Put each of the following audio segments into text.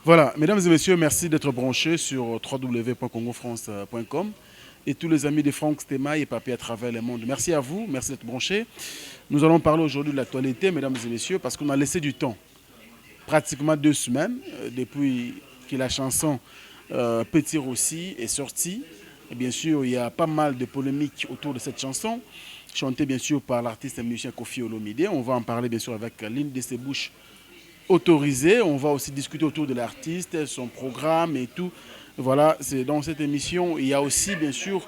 Voilà, mesdames et messieurs, merci d'être branchés sur www.congofrance.com et tous les amis de Franck Stema et Papier à travers le monde. Merci à vous, merci d'être branchés. Nous allons parler aujourd'hui de l'actualité, mesdames et messieurs, parce qu'on a laissé du temps, pratiquement 2 semaines, depuis que la chanson Petit Rossi est sortie. Et bien sûr, il y a pas mal de polémiques autour de cette chanson, chantée bien sûr par l'artiste et musicien Koffi Olomide. On va en parler bien sûr avec l'une de ses bouches autorisées. On va aussi discuter autour de l'artiste, son programme et tout. Voilà, c'est dans cette émission. Il y a aussi bien sûr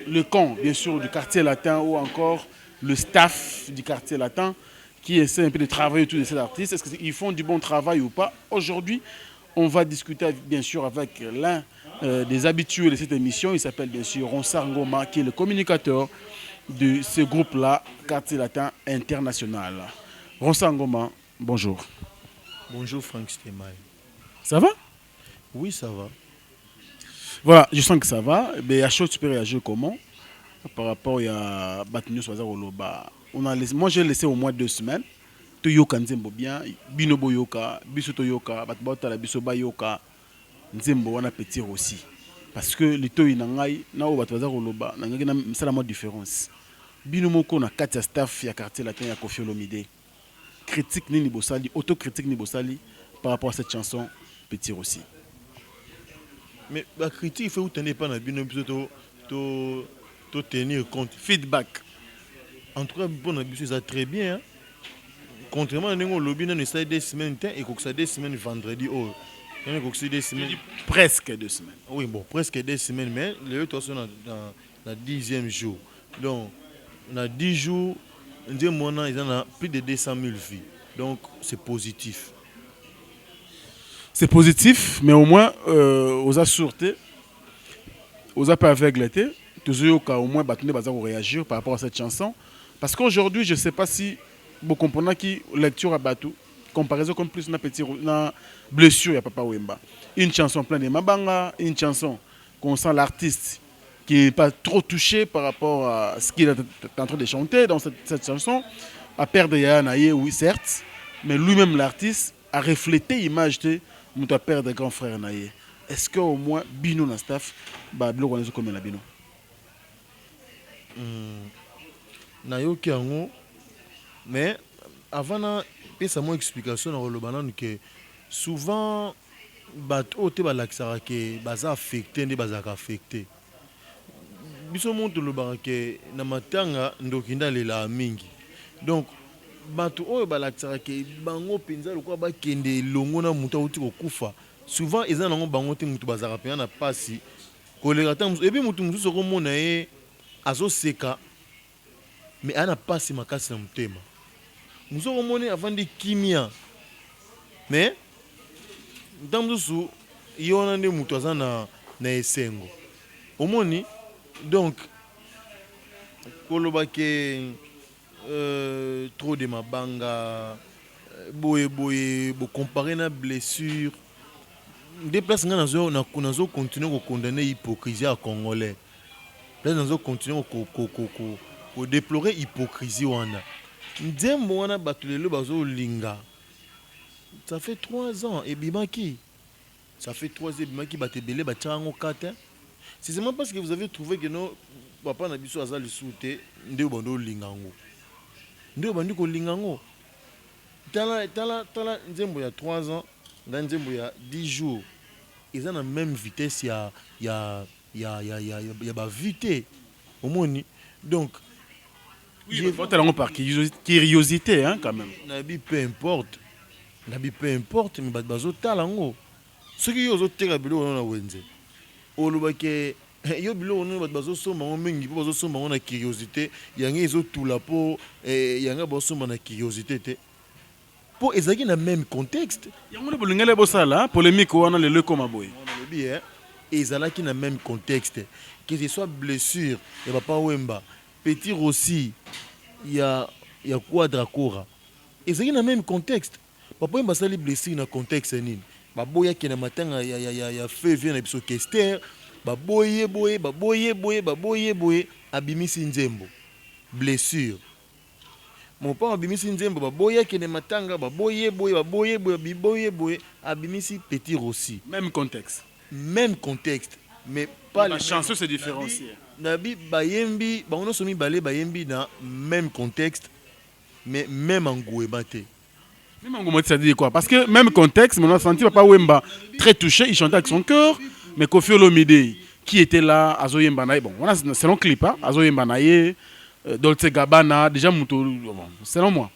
le camp bien sûr du quartier latin ou encore le staff du quartier latin qui essaie un peu de travailler autour de ces artistes. Est-ce qu'ils font du bon travail ou pas? Aujourd'hui, on va discuter bien sûr avec l'un des habitués de cette émission. Il s'appelle bien sûr Ronsard Ngoma, qui est le communicateur de ce groupe-là, Quartier Latin International. Ronsard Ngoma, bonjour. Bonjour Franck Stema. Ça va? Oui, ça va. Voilà, je sens que ça va. Mais à chaud, tu peux réagir comment? Par rapport à Batinius Wazaroloba. Moi, j'ai laissé au moins 2 semaines. Toyoka Nzembo bien, Binobo Yoka, Bisoto Yoka, Batbota la Bisoba Yoka, Nzembo wana Petit aussi. Parce que les toyi nangai, na o Batwazaroloba, nangai na c'est la mode différence. Binomoko na katia staff ya quartier latin ya Koffi Olomide. Critique ni bosali, autocritique ni bosali par rapport à cette chanson Petit aussi. Mais la critique, il faut tenir pas dans Binobo to tenir compte. Feedback. En tout cas, bon habitude, ça très bien. Hein? Contrairement à nous, lobby n'a pas 2 semaines et que ça 2 semaines vendredi. Oh, presque 2 semaines. Oui, bon, presque 2 semaines, mais les autres sont dans le 10e jour. Donc, on a 10 jours, ils ont plus de 200 000 vies. Donc, c'est positif. C'est positif, mais au moins, aux assurés, aux pas aveugles, toujours au moins, réagir par rapport à cette chanson. Parce qu'aujourd'hui, je ne sais pas si vous comprenez qui lecture à Batou, comparaison comme plus na petit na blessure ya Papa Wemba. Une chanson pleine de mabanga, une chanson qu'on sent l'artiste qui n'est pas trop touché par rapport à ce qu'il est en train de chanter dans cette chanson. À perdre Yanaye, oui certes, mais lui-même l'artiste a reflété l'image de notre père de grand frère Naye. Est-ce qu'au moins Bino na staff, bah Bino connaît comme la Bino? Nayoki yango, mais avant na pesa mo explication na rolobana que souvent bato te balaksaka ke baza affecté nde bazaka affecté. Biso monto lobaka ke na matanga ndokinda lela mingi. Donc bato oyo balaksaka ke bango penza lokwa bakende longo na muta uti kokufa. Souvent eza nango bango te mutu bazaka pena na pasi koleka tamu ebi mutu mususu ko mona ye azo seka mais ana pasi makasi na mutema. Nous avons monné avant de kimia. Mais, dans le sous, il y a un des moutons na esengo. Au moni, donc, kolobake trop de mabanga, boye, comparer na blessure. Des places où nous avons continué à condamner l'hypocrisie à Congolais. Là, nous avons continué à déplorer l'hypocrisie. Nzembo wana batulelo bazo linga. Ça fait 3 ans et bimaki. Ça fait 3 ans et bimaki batebele bachango kata. C'est seulement parce que vous avez trouvé que non papa na biso azali soute nde bando lingango. Nde bandi ko lingango. Tala nzembo ya 3 ans, dans nzembo ya 10 jours. Ils ont la même vitesse ya ba vite. Au moins donc oui, je vote par curiosité, hein, quand même. Nabi peu importe, mais bazo talango. Ce qui yozo teka bilo na wenze. Olobake yo bilo na bazo somba ngo mingi bazo somba ngo na curiosité, yanga ezo tula po yanga bazo somba na curiosité te. Po ezaki na même contexte. Yango le bolingale bosala, polémique wana le koma boy. Bien, ezalaki na même contexte. Que ce soit blessure et Papa Wemba, Petit Rossi, il y a Quadracora. ezalaki na même contexte papa Wemba asali blessure na contexte nini baboyaki na matanga ya fevrier na biso Kester baboye abimisi nzembo blessure mon père abimisi nzembo baboyaki na matanga baboye abimisi Petit Rossi Même contexte. mais pas la chanson se différencie. Nabi bayembi bango somi balé bayembi na même contexte mais même en Gouébate. Même en Gouébate, ça dit quoi? Parce que même contexte, on a senti Papa Wemba très touché, il chantait avec son cœur, mais Koffi Olomide qui était là, Azo Yemba Naye, bon, c'est un clip, hein, Azo Yemba Naye, Dolce Gabbana, déjà selon moi.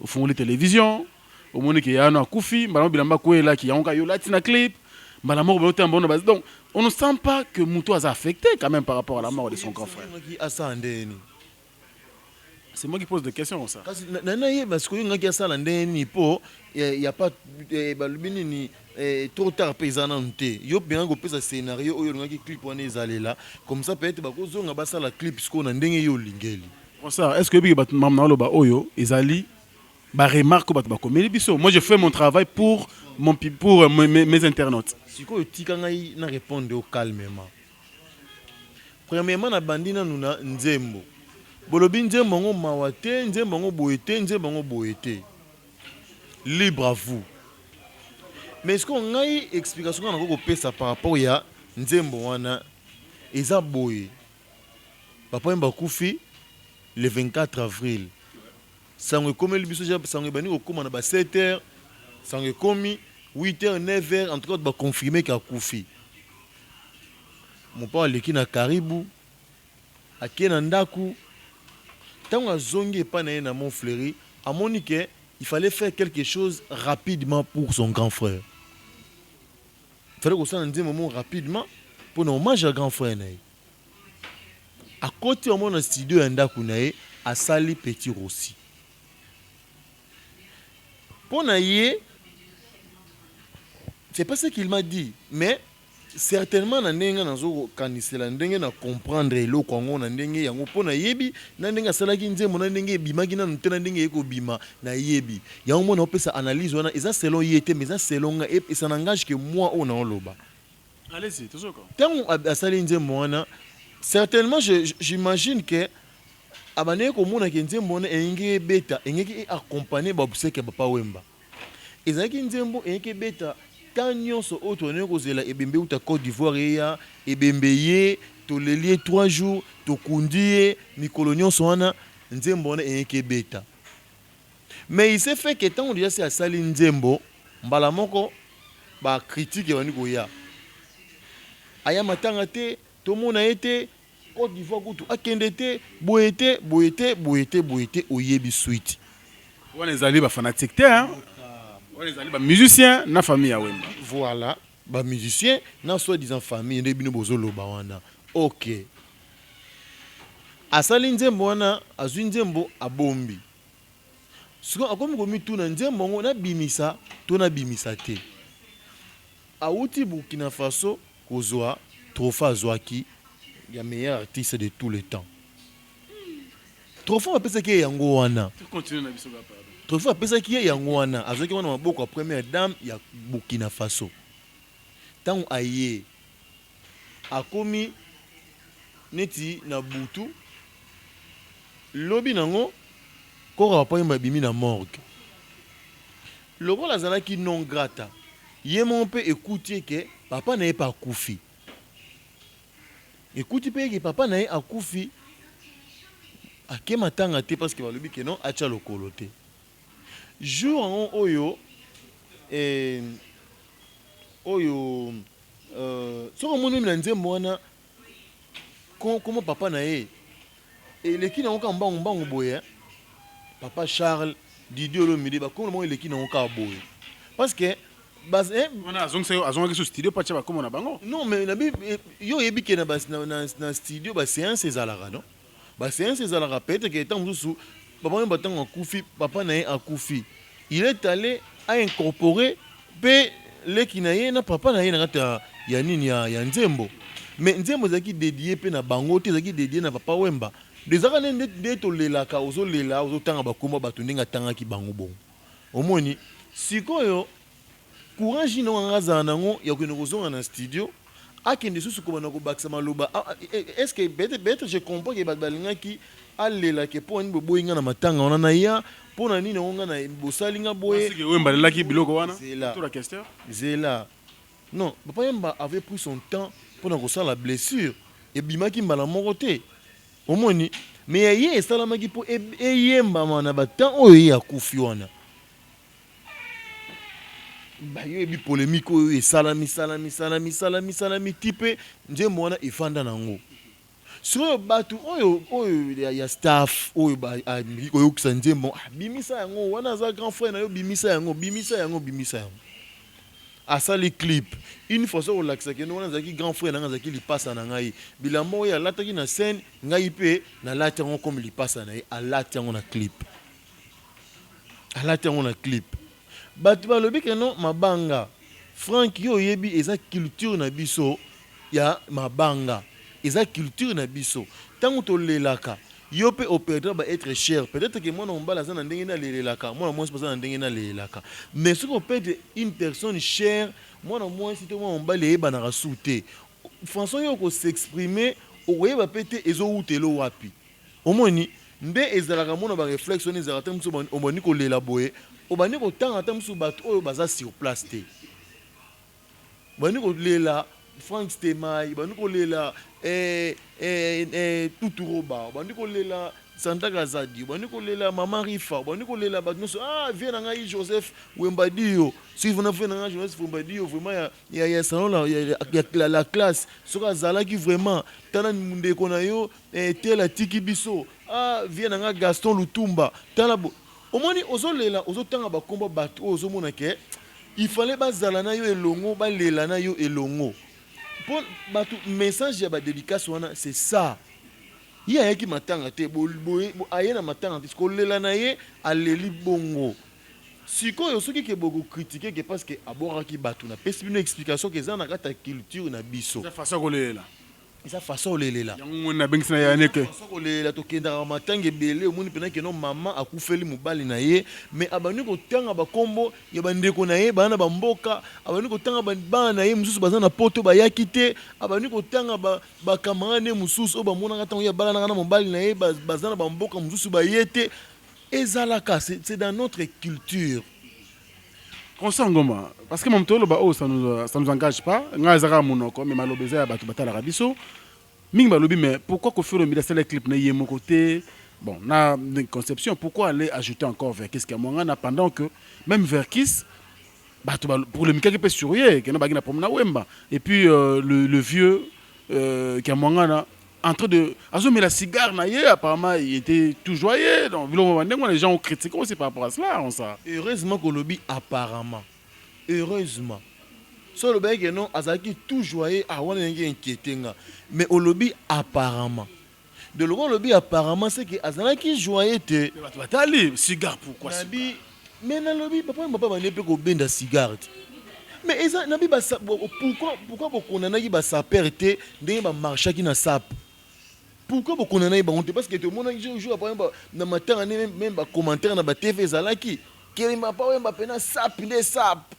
Au fond, les télévisions, au monde qui y a un Koufi, Mbala Bilamba Kouela qui a un Latina clip, Mbala Mort Béoté en bonne base. Donc, on ne sent pas que Moutou a affecté quand même par rapport à la mort de son grand frère. C'est moi qui pose des questions ça. Parce que il n'y a pas trop tard paysan yo bien go pesa scénario oyo ngaki clip wana ezalela comme ça peut-être bakozonga basala clip siko na ndenge yo lingeli. Pour ça, est-ce que bi bat mamna loba oyo ezali ba remarque bat ba komeli biso. Moi je fais mon travail pour mes internautes. Siko tika ngai na répondre au calmement. Premièrement na bandina nuna nzembo. Bolobi nzembo ngo mawate, nzembo ngo boyete, nzembo ngo boyete. Libre à vous. Mais est-ce qu'on a une explication par rapport à nzembo wana eza boye. Papa Wemba Koufi le 24 avril. Sango komi libiso ja sango bani okoma na ba 7h, sango komi 8h 9h en tout cas ba confirmer ka Koufi. Mon père leki na Karibu akena ndaku tant zongi pas na Montfleury à Monique il fallait faire quelque chose rapidement pour son grand frère. Il fallait qu'on s'en dise un moment rapidement pour un hommage à grand frère. À côté au monde studio Ndakunae à Sali Petit Rossi. Pour naïe, c'est pas ce qu'il m'a dit, mais certainement na ndenge nazo kanisela ndenge na comprendre elo kwango na ndenge yango pona yebi na ndenge salaki nzembo na ndenge bimaki na ntena ndenge eko bima na yebi yango mona opesa analyse wana eza selon yete mais eza selon nga et ça n'engage que moi on a loba. Allez-y toujours quoi. Tant asali nzembo wana certainement j'imagine que abane ko mona ke nzembo wana engé beta engeki accompagner babuseke Papa Wemba ezaki nzembo engeki beta Tanyon so otoné kozela ebembe uta Côte d'Ivoire ya ebembe ye to lelie 3 jours to kundie mikolonyon so wana nzembo na enke beta. Mais il s'est fait que tant on dit c'est à sali nzembo mbala moko ba critique wani koya. Aya matanga te to mona été Côte d'Ivoire kutu akende te boyete oyebi suite. Wana ezali ba fanatique te hein. Les musiciens, na famille à Wemba. Voilà, ba musiciens, na soi-disant famille, ne bino bozolo bawana. Ok. Asali nzembo wana, azu nzembo abombi. Siko akomi komi tuna nzembo ngo na bimisa, to na bimisa te. Auti Burkina Faso kozwa trophée azwaki ya meilleur artiste de tous les temps. Trophée apesa ke yango wana. Continue na biso papa. Trophée apesa ki yango wana azoki wana maboko ya première dame ya Burkina Faso. Tango aye akomi neti na butu lobi nango kora pa yemba bimi na morgue. Lokola azalaki non grata. Ye mon pe écouter que papa n'a pas akufi. Écoute pe que papa n'a pas akufi. Akema tanga te parce que balobi que non acha lokolo te. Jour en oyo soko moni na nzembo wana comment papa na ye et leki na oka mbangu boye papa Charles Didier Olomide ba komo mo leki na oka boye parce que on a azonga sur studio pa tchaba comme na bango non mais na bi yo yebi ke na studio ba séance ezalaka non ba séance ezalaka peut-être que tant mususu papa Wemba tango akufi papa na ye akufi il est allé à incorporer pe leki na ye na papa na ye na kata ya nini ya nzembo mais nzembo zaki dédié pe na bango te zaki dédié na papa Wemba Déjà nde to lelaka ozo lela ozo tanga bakoma bato ndenge tanga ki bango bon. Omoni sikoyo courage no ngaza nango ya kwenye kozonga na studio akende susu ko bana ko bakisa maloba. Est-ce que bête je comprends que balinga ki alela ke po ni boyinga na matanga ona na ya pona nini onga na bosalinga boye. Parce que wemba laki biloko wana. C'est là. Tout la question. C'est là. Non, papa Yemba avait pris son temps pour nous la blessure et bimaki mbala moko te. Omoni mais yé salamaki po Yemba mana batan oyo ya kufi wana. Ba yo bi polémique oyo e salami type nzembo wana ifanda nango. Sur batu oyo ya staff oyo ba oyo kisa nzembo bimisa yango wana za grand frère na yo bimisa yango. Asali clip une fois ça relaxa que nous zaki grand frère na zaki li passe na ngai bilamba ya lataki na scène ngai pe na lati ngo comme li passe na alati ngo na clip batu balobi que non mabanga Frank yo yebi eza culture na biso ya mabanga eza culture na biso tango to lelaka yo pe opérateur va être cher peut-être que moi on bala ça na ndenge na lelaka moi moi c'est pas ça na ndenge na lelaka mais ce qu'on peut une personne chère moi moi si toi on bala eba na rasouté façon yo ko s'exprimer oye ba pété ezo utelo wapi omoni nde ezalaka mona ba réflexion ezalaka tam so omoni ko lela boye obani ko tanga tam so bato oyo baza sur place te bani ko lela Frank Stemai, bandiko lela Tuturoba, bandiko lela Santa Gazadi, bandiko lela Mama Rifa, bandiko lela badnoso viens nanga Joseph Wembadio. Si vous n'avez pas Joseph Wembadio, vraiment il y a salon là, il y a la classe. Sera zala qui vraiment tana munde konayo tela tiki biso. Viens nanga Gaston Lutumba. Tala au moins ozo lela ozo tanga ba komba bato ozo mona ke il fallait bazala na yo elongo ba lela na yo elongo. Pour message ya ba dédicace wana c'est ça. Il y a qui matanga te ayena matanga parce que lela na ye aleli bongo. Sikoyo soki ke beaucoup critiquer que parce que abora ki batu na pesi une explication que ça na kata culture na biso. Ça façon ko lela. Eza façon lela. Yango na bengisa ya neke. Façon lela to kenda matanga belé omuni pena ke no maman akufeli mobali na ye mais abani ko tanga ba kombo ya bandeko na ye bana ba mboka abani ko tanga bana na ye mususu bazana poto ba yakite abani ko tanga ba camarade mususu o ba mona ngata ya bala na mobali na ye bazana ba mboka mususu ba yete ezalaka c'est dans notre culture. Consangoma parce que mon tolo ba ça nous engage pas ngazaka monoko mais malobeza ya batu batala rabiso mingi balobi mais pourquoi ko faire le milieu les clip na yemo côté bon na conception pourquoi aller ajouter encore Verkis qui a pendant que même Verkis batu pour le mika qui peut sourire que na bagina pour na wemba et puis le vieux qui a mongana en train de azomer la cigare na ye apparemment il était tout joyeux donc les gens ont critiqué aussi par rapport à cela on ça heureusement que lobby apparemment heureusement so le bec non azaki tout joyeux on est inquiété mais au lobby apparemment de le lobby apparemment c'est que azaki joyeux te batali cigare pourquoi nabi mais na lobby papa ba ne peut ko benda cigare mais eza nabi ba pourquoi bokonana ki ba saperté ndenge ba marchaki na sap. Pourquoi vous connaissez pas parce que tout le monde joue après dans matin même ba commentaire na ba TV zalaki que m'a pas ba pena sap de sap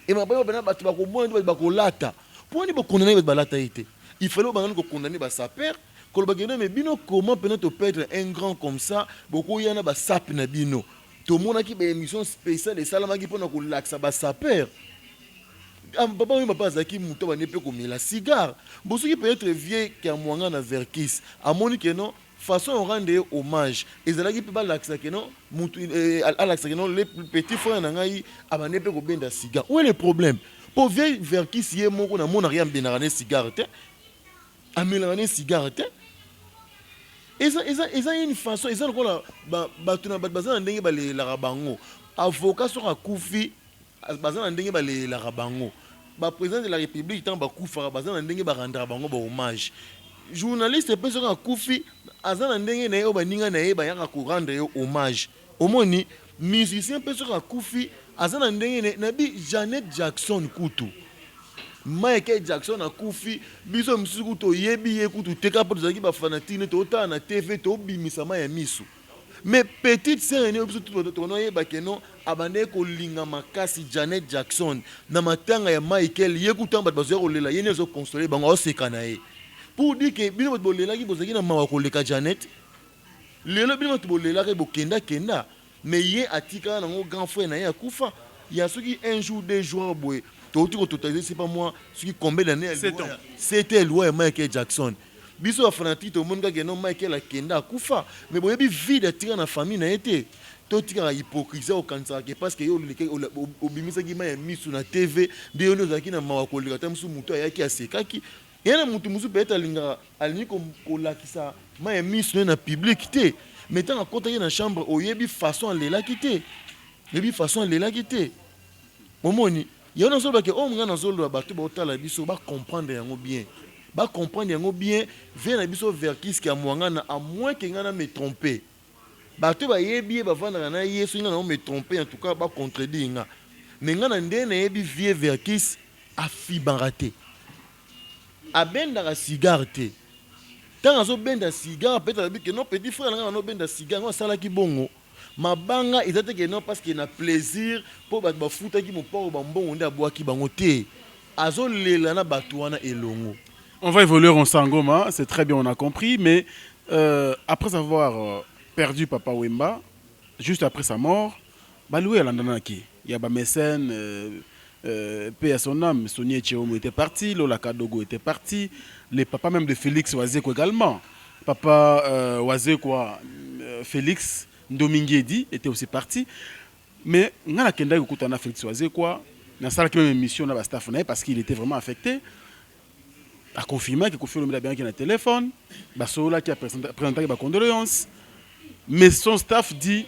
et m'a pas pena ba ko bonde ba ko lata pour ni ba connaissez ba lata été il fallait ba ko condamner ba saper ko ba gena mais bino comment pena to perdre un grand comme ça beaucoup yana ba sap na bino tout le monde qui ba émission spéciale de salama qui pona ko laxa ba saper. Papa oui papa zaki muto ba ne peut comme la cigare bosso qui peut être vieux qui a mwanga na Verkis a moni que non façon on rendre hommage et zalaki peut ba laxa que non muto à laxa que non les petits frères na ngai aba ne peut ko benda cigare où est le problème pour vieux Verkis yé moko na mona rien benarane cigare te amelane cigare te eza une façon eza lokola ba tuna bazana ndenge ba le la bango avocat sur akufi bazana ndenge ba le la bango ba président de la République tant ba kufa bazana ndenge ba rendre bango ba hommage journaliste peut sur akufi azana ndenge na yo ba ninga na ye ba yaka ko rendre yo hommage omoni musicien peut sur akufi azana ndenge na bi Janet Jackson kutu Michael Jackson a koufi biso misuku to yebi ekutu teka po zaki ba fanatine to ta na TV to bimisa ma ya misu. Mais petite sœur ne biso to no yeba keno abande ko linga makasi Janet Jackson na matanga ya Michael yekuta ba bazo ko lela yene zo consoler bango o sekana ye. Pour dire que bino bo lela ki bozaki na mawa ko leka Janet. Lelo bino to bo lela ke bo kenda mais yé atika na ngo grand frère na ya kufa. Il y a ceux qui un jour, 2 jours, boy. C'est pas moi, ceux qui combien d'années 7 ans. C'était loin Michael Jackson. Biso a fanatique tout le monde qui non Michael a kenda kufa. Mais boy bi vide atira na famille na été. To tika hypocrisie au cancer parce que yo au bimisa ki ma mis sur la TV, de yo zaki na mawako lika musu mutu ayaki asekaki. Yana mutu musu peut-être alinga alini ko lakisa ma mis na public té. Mais tant à côté na chambre oyebi façon lela kité. Yebi façon lela kité. Momoni, yo na solo ke o nga na solo ba to ba tala biso ba comprendre yango bien. Ba comprendre yango bien, vient na biso verkis ki amwanga na à moins que nga na me tromper. Ba to ba yebi ba vanda na yeso nga na me tromper en tout cas ba contredire nga. Mais nga na ndene yebi vie verkis a fibarate. A benda ka cigare te. Tant azo benda cigare peut-être que non petit frère nga no benda cigare nga sala ki bongo. Mabanga ils étaient que non parce qu'il a plaisir pour ba futa ki mo port ba mbongo nda boaki bango te azo lela na batwana elongo. On va évoluer en Sangoma, c'est très bien, on a compris, mais après avoir perdu Papa Wemba, juste après sa mort, Baloué Landanaki, il y a des mécènes, paix à son âme, Sonia Tchéomo était parti, Lola Kadogo était parti, les papas même de Félix Wazeko également. Papa Wazeko, Félix Ndomingedi était aussi parti. Mais on a Kenda Kutana Félix Wazeko, dans la même émission, on a staff parce qu'il était vraiment affecté. A confirmé que Kofi Olomide a bien qu'il a un téléphone, Basola qui a présenté des condoléances, mais son staff dit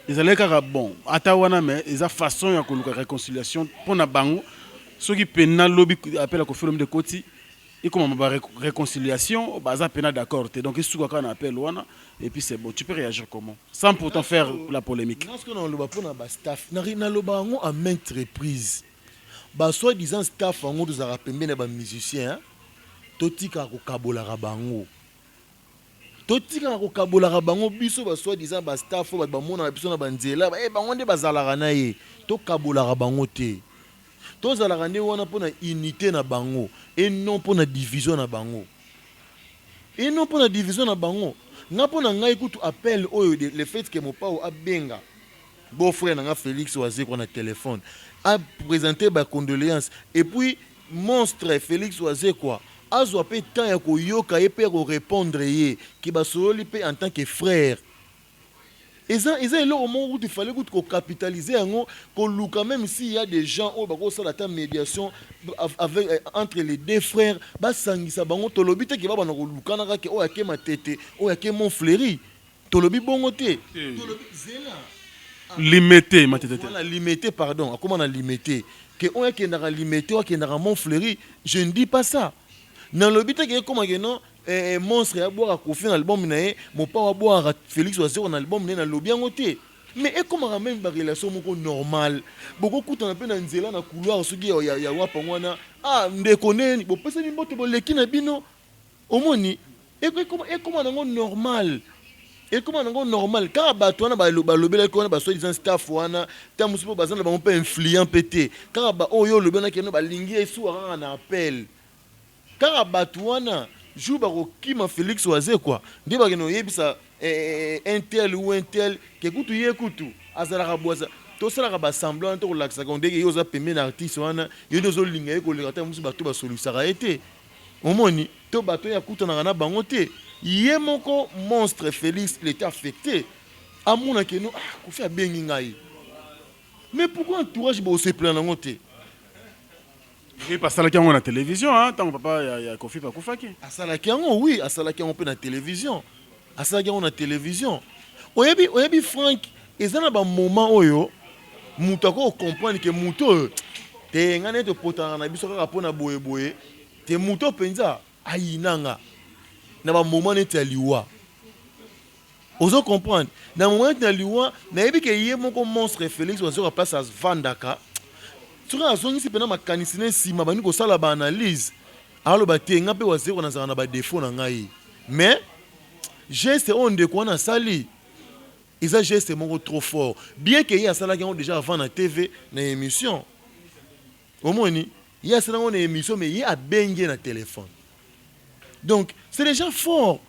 ils allaient car bon, Atawana mais ils a façon de la réconciliation pour na bango, ceux qui pena lobby appelle à Kofi Olomide Koti, et comment la réconciliation, baza pena d'accord, donc ils sont quand on appelle Wana et puis c'est bon, tu peux réagir comment, sans pourtant faire la polémique. Parce que on le pour na staff, na lo bango à maintes reprises. Bah soit disant staff en gros de rappeler les musiciens totika ko kabola rabango totika ko kabola rabango biso bah soit disant bah staff ba mona biso na banzela ba bango nde bazala na ye to kabola rabango te to zala rande wana pona unité na bango et non pona division na bango nga pona ngai kutu appel oyo le fait que mon pao abenga beau frère na Félix Wazeko na téléphone a présenté ba condoléances et puis monstre Félix Wazeko a zoapé tant ya ko yoka et peut répondre yé ki ba soli pe en tant que frère et ça est là au moment où il fallait ko capitaliser ngo ko luka même s'il y a des gens au ba ko sala ta médiation avec entre les deux frères ba sangisa bango tolobi te ki ba na ko luka na ka ke o ya ke matete o ya ke mon fléri tolobi bongo te tolobi zela limité, on a limité, pardon. Comment on a limité? Que on est limité, on est mon fleuri. Je ne dis pas ça. Dans le but que comment que non, monstre à boire à Kofi dans l'album naé, mon père à boire à Félix Oazero dans l'album naé dans le bien côté. Mais comment on même une relation normale? Beaucoup coûte un peu dans Nzela dans couloir, ce qui y a wapangwana. Ah, m'déconne, bon personne ne peut te l'équipe na bino. Au moni. Et comment on normal? Et comment on est normal? Car Batouana, le qu'on a besoin staff, wana, tant que vous avez un peu influent pété. Car Oyo, le ben qui a lingué et sous un appel. Car Batouana, joue baro qui m'a Félix Oazé quoi. Dis pas que nous yébisa un tel ou un tel qui écoute ou écoute. Azara boisa. Tout ça là semblant de relaxer. Quand dès que yosa payé artiste wana, yodo zo lingué ko le gata musu batou ba solu ça a été. Au moni, to batou ya kuta na bangote. Yé moko monstre Félix il était affecté. À mon que nous qu'on fait bien ngai. Mais pourquoi entourage bo se plaint en côté? Oui parce que là on a la télévision hein, tant papa il y a Kofi pa Koufaki. À ça là oui, à ça là on peut na télévision. À ça là on a télévision. Oyebi Frank, et ça na ba moment oyo muto ko comprendre que muto te ngane te potana na biso ka pona boye te muto penza ayinanga. Dans le moment où tu es liwa. Vous comprenez? Dans le moment où tu es liwa, tu as vu que y a mon monstre Félix Oazeko place à Vandaka. soki azongisi mpena makanisi na nsima bandi kosala baanalyse aloba te nga mpe wazeko nazala na badefo na ngai mais geste oyo ndeko wana asali eza geste moko trop fort bien ke ye asalaki yango déjà avant na tv na émission omoni ye asala yango na émission mais ye abengi na téléphone donc c'est déjà fort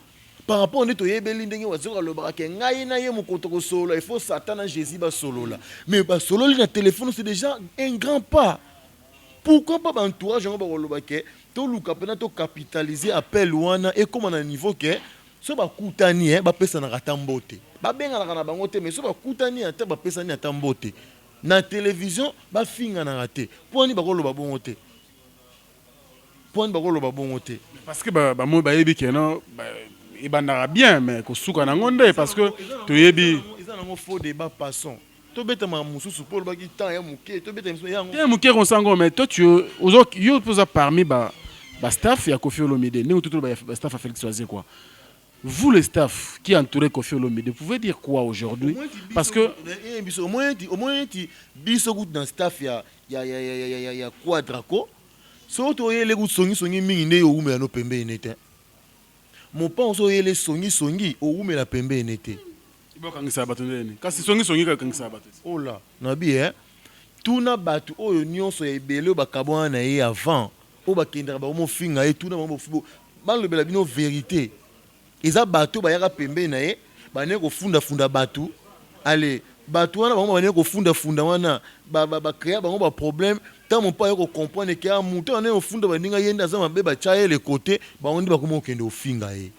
par rapport nde toyebeli ndenge wazeko alobaka ke ngai na ye mokoto kosolola il faut satan na jésus basolola mais basololi na téléphone c'est déjà un grand pas. Pourquoi pas entourage yango bakoloba ke toluka mpena tokapitalize appel wana ekoma na niveau ke so bakutani bapesanaka ata mbote babenganaka na bango te mais so bakutani ata bapesani ata mbote na télévision bafinganaka te mponi bakoloba bongo te parce que bamo bayebi ke non ebandaka bien mais kosuka nango nde parce que toyebi eza nango faux débat passant tobeta mosusu mpo olobaki temps ya moke tobeta yango ya moke konsango mais toi tu yo poza parmi staff ya Koffi Olomide ndenge tout staff à Félix Oise quoi. Vous les staff qui entourez Koffi Olomide, vous pouvez dire quoi aujourd'hui? Parce que au moins biso gut dans staff ya Quadraco so to yele gut songi mingi nde yo umela no pembe enete mon pa so yele songi o umela pembe enete ibokangisa bato ndeni kasi songi ka kangisa bato ola nabi tuna bato oyo nyonso ya ebele bakabona na ye avant o bakendera ba mo finga e tuna mo fubo balobela bino vérité eza bato bayaka pembe na ye bane ko funda bato allez bato wana bango bane ko funda wana ba créer bango ba problème tant mon pas ko comprendre que a muto ane ko funda baninga yenda za mabe ba chaye le côté ba ondi ba komo kende ofinga ye.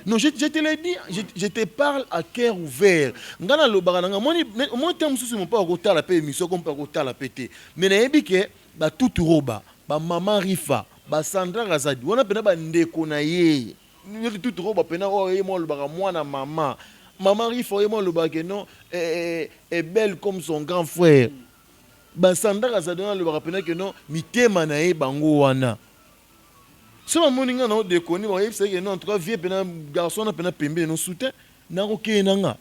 Non, je te l'ai dit, je te parle à cœur ouvert. Ngana lo barananga moni mon temps sous mon pas ko tala pe émission comme pas ko tala pété. Mais na yebi ke ba tout roba, ba maman Rifa, ba Sandra Razadi, wana pena ba ndeko na ye. Ni tout roba pena o ye mo lo bara mwana maman. Maman Rifa ye mo lo bara que non est belle comme son grand frère. Ba Sandra Razadi wana lo bara pena que non mitema na ye bango wana. Si on a un déconné, on sait que non, trois vieux garçons ont pembe nos soutiens, n'a aucun nanga.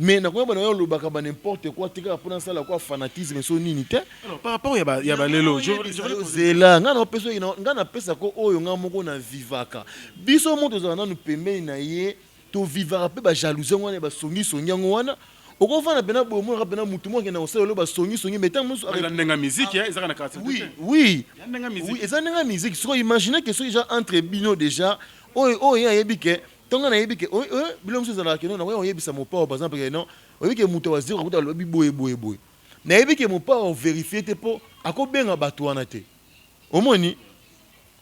Mais n'a pas le bac n'importe quoi, tu as pour ça la quoi fanatisme son unité. Alors par rapport il y a balelo, je veux là, n'a pas personne, n'a pas ça ko oyo nga moko na vivaka. Biso moto za na nous pembe na ye, to vivara pe ba jalousie ngwana ba songi ngwana. Okofana pena bomo rapena mutu mo ngena oselo ba songi mais tant musu ndenga musique ezaka na carte. Oui, ezanga musique. So imaginer que so déjà entre bino déjà oh ya yebike tonga na yebike bilo musu za la keno na we yebisa mo pa par exemple que non oyebike mutu wa zero kuta lobi boye na yebike mo pa vérifier te po akobenga bato wana te omoni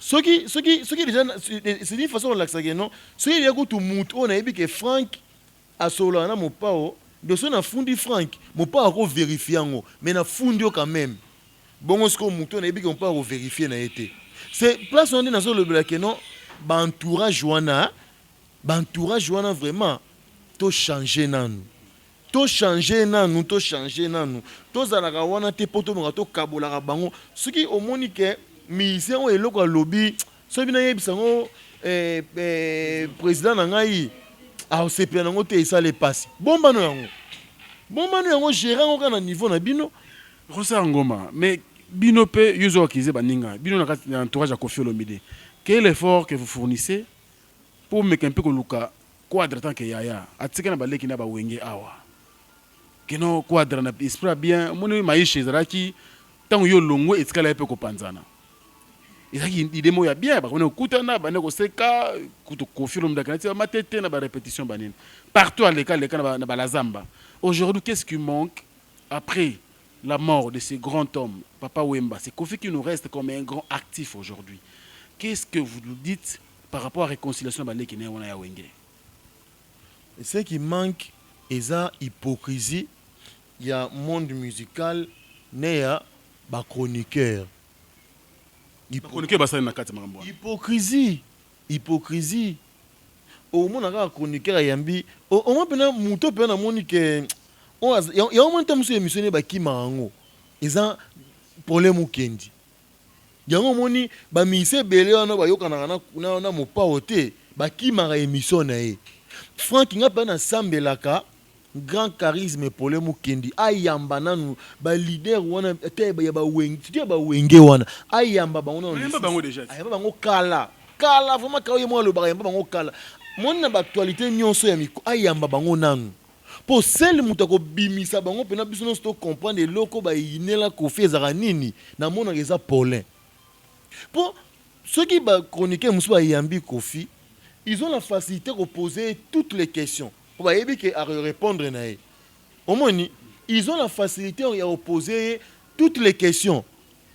soki déjà c'est une façon de l'accès non soki il y a ko tout mutu on a yebike Frank asola na mo pa de son a fundi Frank, mon pas à vérifier mais na fundi quand même. Bon, ce qu'on mouton a dit qu'on peut vérifier na été. C'est place on est dans le black non, entourage wana vraiment to changer nan. To changer nan, to zalaka wana te poto mo to kabola bango. Ce qui au monique musicien o eloko lobby, so bina yebisango président na ngai a CP nango te ça les passe. Bomba no yango gérant au niveau na bino. Rosa Ngoma, mais bino pe yuzo akize baninga. Bino na entourage à Koffi Olomide. Quel effort que vous fournissez pour mettre un peu koluka quadratant que yaya. Atika na baleki na ba wenge awa. Keno quadra na esprit bien, moni maisha zaraki tango yo longo etika la pe ko panzana. Ezaki idemo ya bien ba kona kutana ba neko seka kuto Koffi Olomide kanati ba matete na ba répétition banine. Partout à l'école na ba lazamba. Aujourd'hui, qu'est-ce qui manque après la mort de ces grands hommes, Papa Wemba? C'est Koffi qui nous reste comme un grand actif aujourd'hui. Qu'est-ce que vous nous dites par rapport à la réconciliation de Baleki Newana Wenge? Ce qui manque, c'est la hypocrisie. Il y a un monde musical, il y a des chroniqueurs. Hypocrisie. Au moins on a chroniqueur yambi au moins pena muto pena monique on ya au moins tamuso émissionné ba kimango eza problème ukendi yango moni ba mise belé wana ba yokana na mopa ote ba kimanga émission na ye Frank nga pena sambelaka grand charisme Paul Mukendi ayamba nanu ba leader wana te ba wenge wana ayamba bango ayamba bango déjà ayamba bango kala vraiment ka yemo lo ba ayamba bango kala mona ba actualité nyonso ya miko ayamba bango nanu pour celle muta ko bimisa bango pena biso no sto comprendre loko ba inela ko fezaka nini na mona eza Paulin pour ceux qui ba chroniquer musu ba yambi Kofi ils ont la facilité de poser toutes les questions. Pour répondre, au moins, ils ont la facilité de poser toutes les questions.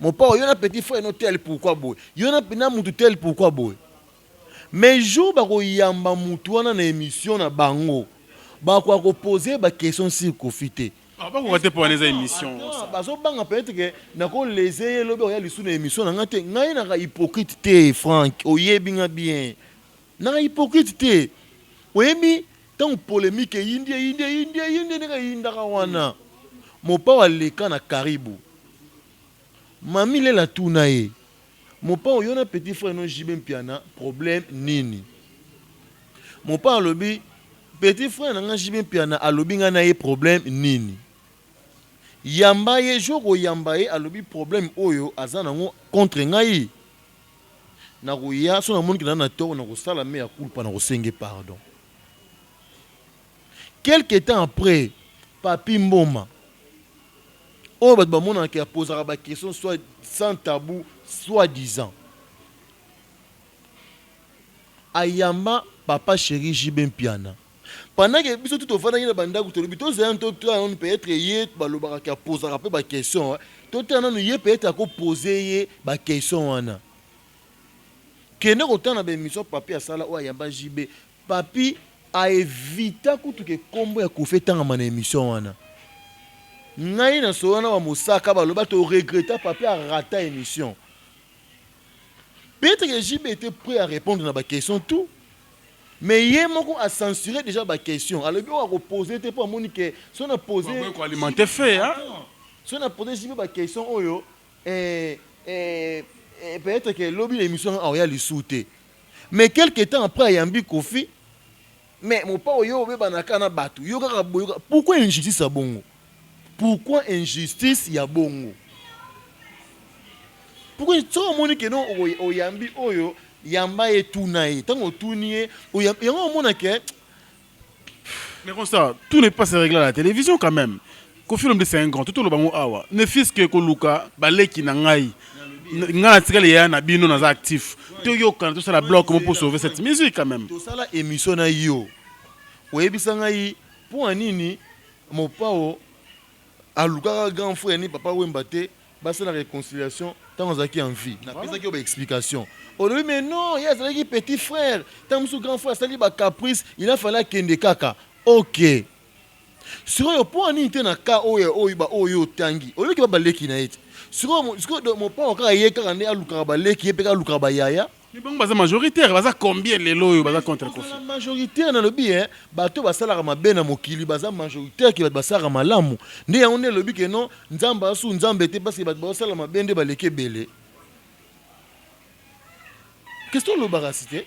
Mon père, il y a un petit frère, tel pourquoi boy. Il y a un petit tel pourquoi boy. Mais jour où il y a une émission na bango, ba quoi poser ba question sur Kofité. Ah ba ko pour les émissions. Ba so banga peut-être que na ko les lobe ya lisu na émission na ngate ngai na hypocrite te Frank, oyebinga bien. Na hypocrite te oyemi tant polémique India neka indaka wana mopa waleka na karibu mami lela tuna ye mopa oyona petit frère no jibe mpiana problème nini mopa alobi petit frère na nga jibe mpiana alobi nga na ye problème nini yamba ye joko yamba ye alobi problème oyo azana ngo contre ngai na koya so na moni kina na tort na kosala me ya culpa na kosenge pardon. Quelque temps après Papi Mboma on va demander qui a posé la question soit sans tabou soit disant ayamba papa chéri Jibin Piana pendant que biso tout au fond na banda ko tolobi to zan to on peut être yé balobaka qui a posé la question to tana no yé peut être ko poser yé ba question wana kene kotana ba émission papi asala o ayamba jibe papi a évité que kombo ya Kofi tanga mana émission wana ngai na so wana wa mosaka baloba to regretta papi a raté émission peut-être que jibe était prêt à répondre na ba question tout mais yé moko a censuré déjà ba question alors bi o reposer te pour monique si on a posé ko alimenter fait hein si on a posé jibe ba question oyo peut-être que lobby l'émission a réalisé souté mais quelque temps après yambi Kofi mais mon père yo banaka na batu yo kaka pourquoi injustice ya bongo pourquoi injustice ya bongo pourquoi to monique non oyambi oyo yamba etuna ye tango tunie yango mona ke mais comme ça tout n'est pas se régler à la télévision quand même Kofi l'homme de 5 ans tout le bango awa ne fils que koluka baleki na ngai ngana tikale ya na bino na actif to yo quand tout ça la bloc pour sauver cette musique quand même tout ça la émission na yo oyebisa ngai pour nini mon pao aluka grand frère ni papa Wemba te basa la réconciliation tant zaki en vie na pesa ki ba explication on lui mais non il y a zaki petit frère tant musu grand frère sali ba caprice il a fallu kende kaka OK sur yo pour nini te na ka oyo tangi on lui ki ba leki na eti sur mon pao ka yeka ne aluka ba leki pe ka aluka ba yaya. Mais bon, c'est majoritaire. Baza combien les lois baza contre Kofi? La majoritaire dans le bien, bato basala ma bena mokili baza majoritaire qui basala malamu. Ndi ya onne lobi ke non, nzamba su nzamba te parce que bato basala ma bende baleke belé. Qu'est-ce que le baracité?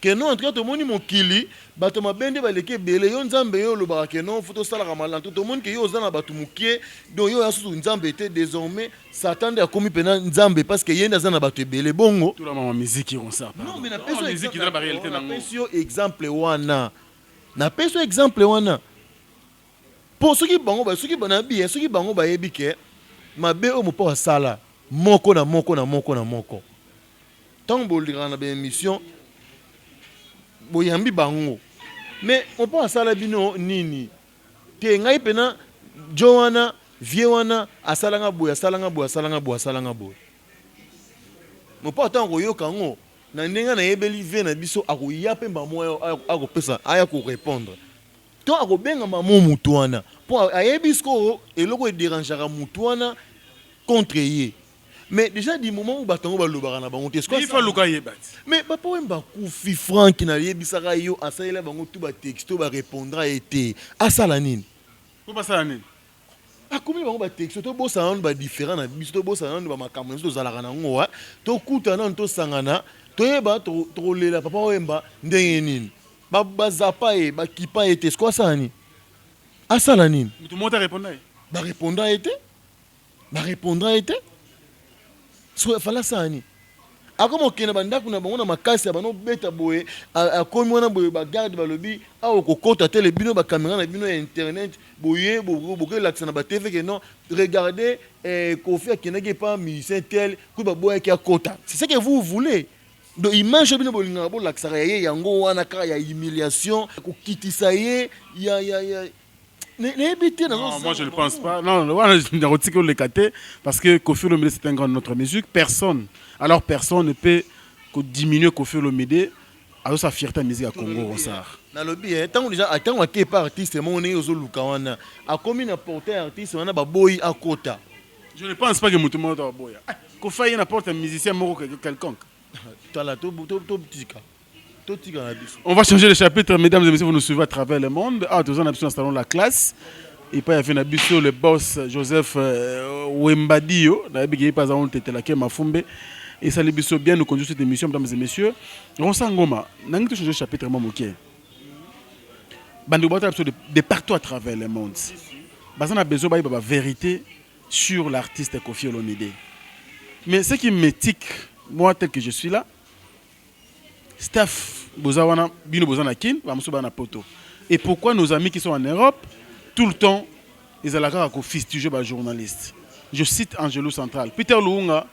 Que non entre tout moni mokili, bato ma bende baleke belé, yo nzamba yo lo barake non, photo sala malan tout monde que yo zana bato mukie, do yo asu nzamba te désormais s'attendre à commis pena nzamba parce que yenda zana bato belé bongo. Tout la musique on ça. Non mais na peso musique dans la réalité nango. Exemple wana. Na peso exemple wana. Pour ceux qui bango ba ceux qui bana bien, ceux qui bango ba yebike, mabe o mo pa sala moko na moko. Tant bolira na ba émission boyambi bango. Mais on pa sala bino nini. Te ngai pena Joana Viewana asalanga boya. Mo pa tango yo kango na ndenga na yebeli ve na biso akoya pemba moyo akopesa aya ko répondre. To akobenga mamu mutuana pour ayebisko eloko e dérangera mutuana contre ye. Mais déjà du moment où batango balobara na bango te il faut luka yebat. Mais papa wemba kufi Frank na yebisaka yo asalela bango tout ba texto ba répondra été asala nini. Ko basala nini? Akomi bango ba texto to bosa nanu ba différent na biso to bosa nanu ba makambo to zalaka nango to kuta nanu to sangana to yeba to lela papa wemba ndenge nini ba zapa e ba kipa ete quoi ça ni asala nini Tout le monde a répondu. barépondant ete barépondant ete so fala asala nini akoma okende bandako na bango na makasi ya banobeta boye akomi wana boye bagarde balobi awa kokota te le bino bacaméra na bino ya internet boye bokelakisa na batv ke non regardez Kofi akendaki epa musicien tel kuyi baboyaki akota c'est ça que vous voulez donc image bino bolingaka bolakisaka ya ye yango wana kaka ya humiliation kokitisa ye ya Non, moi je ne pense pas. Non, le caté parce que Kofi Olomide c'est un grand de notre musique. Personne, alors personne ne peut diminuer Kofi Olomide à sa fierté musique à Congo. Na lobby tant déjà attends que par artiste mon né ozo lukawana a commis n'importe artiste on a baboy à kota. Je ne pense pas que tout le monde a boy. Kofi n'importe un musicien moro quelconque. Tala to tika. On va changer de chapitre, mesdames et messieurs, vous nous suivez à travers le monde. Ah, tous en installons la classe. Et puis, il y a le boss Joseph Wembadio. Il y a pas un Mafumbe. Et ça, les bien nous conduisent cette émission, mesdames et messieurs. On s'en goma. Nous avons changé de chapitre, de partout à travers le monde. On a besoin de la vérité sur l'artiste Kofi Olomide. Mais ce qui m'étique, moi, tel que je suis là, Steph, et pourquoi nos amis qui sont en Europe, tout le temps, ils ont la carte à fistuger les journalistes. Je cite Angelou Central. Peter Luunga,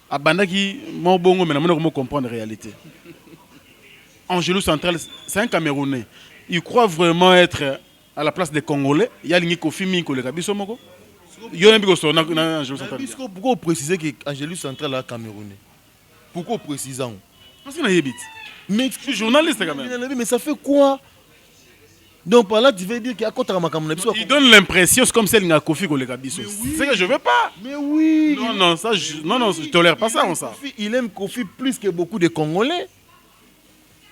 a bandaki mon bongo, mais comment comprendre la réalité. Angelou Central, c'est un Camerounais. Il croit vraiment être à la place des Congolais. Il y a l'ingé Kofi Minko le Kabiso Moko. Il y a un peu de Angelou Central. Pourquoi préciser que Angelou Central est Camerounais? Pourquoi préciser? Parce qu'il y a des bits. Mais je suis journaliste quand même. Mais ça fait quoi? Donc par là, tu veux dire qu'il y a contre il donne l'impression, c'est comme celle de Kofi Kolekabiso. C'est que je veux pas. Mais oui. Non, ça, non, je tolère pas ça. Il aime Kofi plus que beaucoup de Congolais.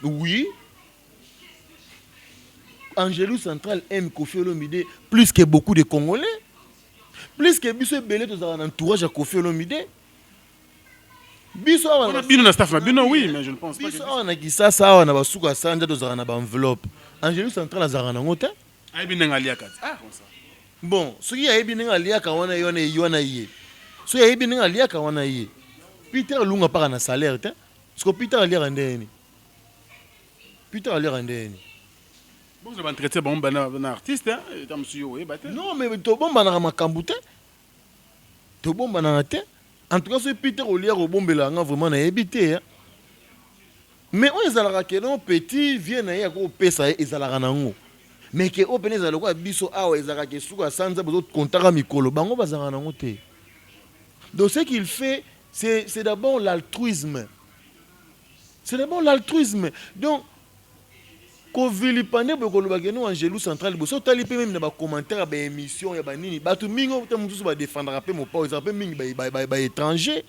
Oui. Angelou Central aime Kofi Olomide plus que beaucoup de Congolais. Plus que Bisso Belé, tu as un entourage à Kofi Olomide. Biso on a bino na staff na bino oui mais je ne pense pas que biso on a qui ça on a basuka sanja dozara na ba enveloppe Angelou Central azara na ngota ay binenga liaka comme ça bon ce qui a binenga liaka wana yone yona yé ce qui a binenga liaka wana yé Peter Lunga para na salaire te parce que Peter ali rendeni bon je vais traiter bon ben artiste hein tam suyo oui baté non mais to bomba na makambu te to bomba na te. En tout cas, ce Peter Olier au bon belanga vraiment n'a évité. Mais on est à la non petit vient à quoi pesa et à la ranango. Mais que open est à quoi biso a et à la que souka sans autres contacts mikolo bango bazaranango te. Donc ce qu'il fait c'est d'abord l'altruisme. C'est d'abord l'altruisme. Donc ko vilipande bokolo bageno Angelou Central boso talipe même na ba commentaire ba émission ya ba nini batu mingo te mususu ba défendre rapé mon pa ils mingi ba étranger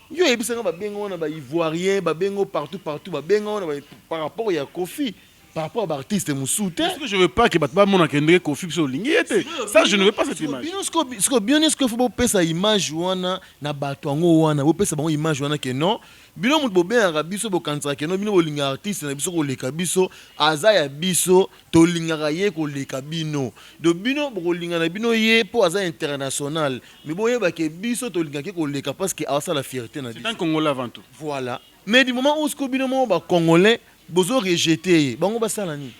yo ebisanga ba bengo na ba ivoirien ba bengo partout ba bengo na par rapport ya Kofi par rapport à artiste mususu te parce que je veux pas que batba mona kendre Kofi so lingiete ça je ne veux pas cette image ce que bien est-ce que faut pesa image wana na bato ngo wana bo pesa bango image wana que non bino mutu bobengaka biso bokanisaka keno bino bolinga artiste na biso koleka biso aza ya biso tolingaka ye koleka bino do bino bokolinga na bino ye po aza international mais boyebake biso tolingaka koleka parce que asa la fierté na biso c'est un Congolais avant tout voilà mais du moment où ce que bino mo ba Congolais bozo rejeter ye bango basala nini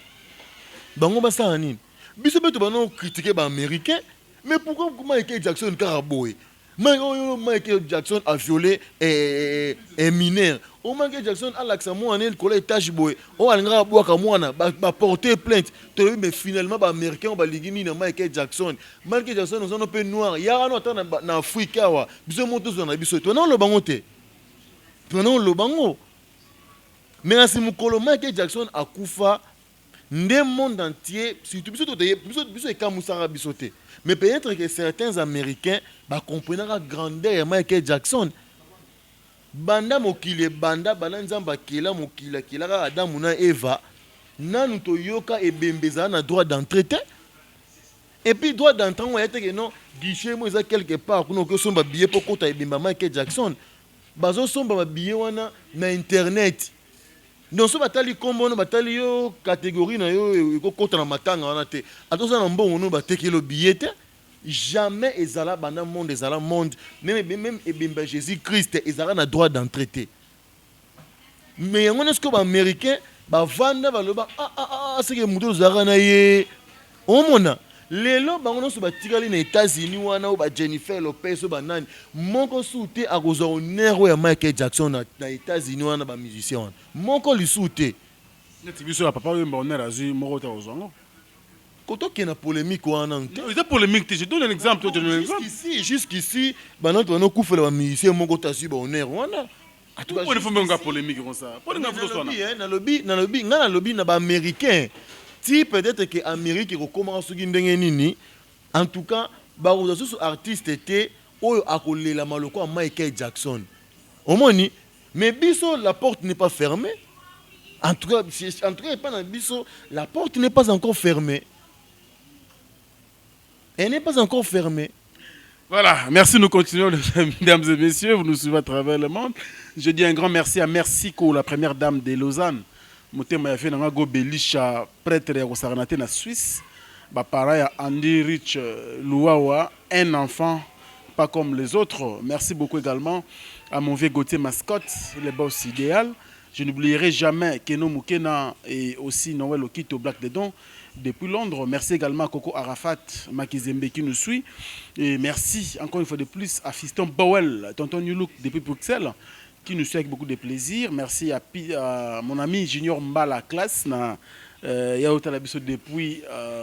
biso beto bano critiquer ba américain mais pourquoi Michael Jackson karaboy Michael Jackson a violé un mineur. Michael Jackson a l'accès moi le collège Tachboy. A porté plainte. Mais finalement, les Américains ont ligné Michael Jackson. Michael Jackson nous un peu noir. Il y a un autre en Afrique. Nous sommes tous dans la biseau. Toi non le bangote. Mais si Michael Jackson a koufa. Le monde entier, surtout biso et Kamusara bisoté. Mais peut-être que certains Américains comprennent la grandeur de Michael Jackson. Banda mokile banda bananzamba kila mokila kila Adam na Eva nanu to yoka e bembeza na droit d'entrée. Et puis droit d'entrée on était que non guichet moi ça quelque part kuno que somba billet pour kota e bemba Michael Jackson. Bazo somba billet wana na internet. donc so batali kombo no batali yo catégorie na yo ekokota na matanga wana te atoza na mbongo no batekelo billet te jamais ezala bana monde ezala monde même ebimba Jésus Christ ezala na droit d'entrée te mais yango nesko ba américain ba vanda baloba c'est que muto zara na ye omona lelo bango no so batikali na États-Unis wana ou ba Jennifer Lopez ou ba nani moko soute akoza honneur ya Michael Jackson na États-Unis wana ba musicien wana moko lisute neti biso la papa yemba honneur azui moko ta ozongo koto ke na polémique wana nte c'est polémique je donne un exemple jusqu'ici bana to no kufela ba musicien moko ta zui ba honneur wana atuka il faut même polémique comme ça pour nga photo sona na lobby na ba américain si peut-être que Amérique recommence soki ndenge nini en tout cas ba ozo artiste était oyo akolela maloko à Michael Jackson omoni mais biso la porte n'est pas fermée en tout cas pas dans biso la porte n'est pas encore fermée elle n'est pas encore fermée. Voilà, merci, nous continuons, mesdames et messieurs, vous nous suivez à travers le monde. Je dis un grand merci à Mercico, la première dame de Lausanne. Motema ya fait nanga go Belisha, prêtre ya Rosaranate na Suisse. Ba para ya Andy Rich Louawa, un enfant pas comme les autres. Merci beaucoup également à mon vieux Gauthier Mascotte, le boss idéal. Je n'oublierai jamais Keno Mukena et aussi Noël Okito Black Dedon depuis Londres. Merci également à Coco Arafat Makizembe qui nous suit. Et merci encore une fois de plus à Fiston Bowell, tonton Newlook depuis Bruxelles, qui nous suit avec beaucoup de plaisir. Merci à mon ami Junior Mbala classe Yaota Labiso depuis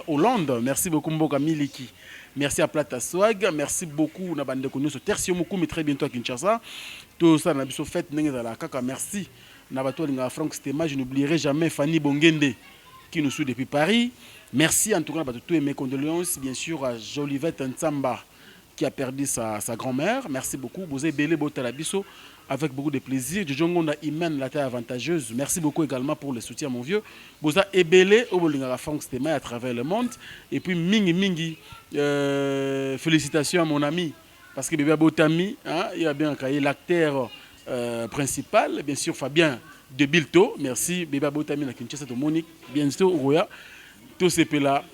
Hollande. Merci beaucoup Mboka Miliki. Merci à Plata Swag. Merci beaucoup Nabande Konyo sur Tertio Moukou, mais très bientôt à Kinshasa. Tout ça Nabiso Fête Nengala Kaka. Merci. Nabato Linga Franck Stema. Je n'oublierai jamais Fanny Bongende qui nous suit depuis Paris. Merci en tout cas à tous mes condoléances, bien sûr à Jolivette Nsamba qui a perdu sa grand-mère. Merci beaucoup. Vous avez belé Botalabiso avec beaucoup de plaisir. Djongonda Imen la taille avantageuse. Merci beaucoup également pour le soutien mon vieux. Vous avez ébélé au Bolinga Franck Stema à travers le monde. Et puis Mingi félicitations à mon ami parce que bébé Botami, hein, il a bien créé l'acteur principal, bien sûr Fabien de Bilto. Merci bébé Botami na Kinshasa to Monique. Bien sûr Roya. Tout ce là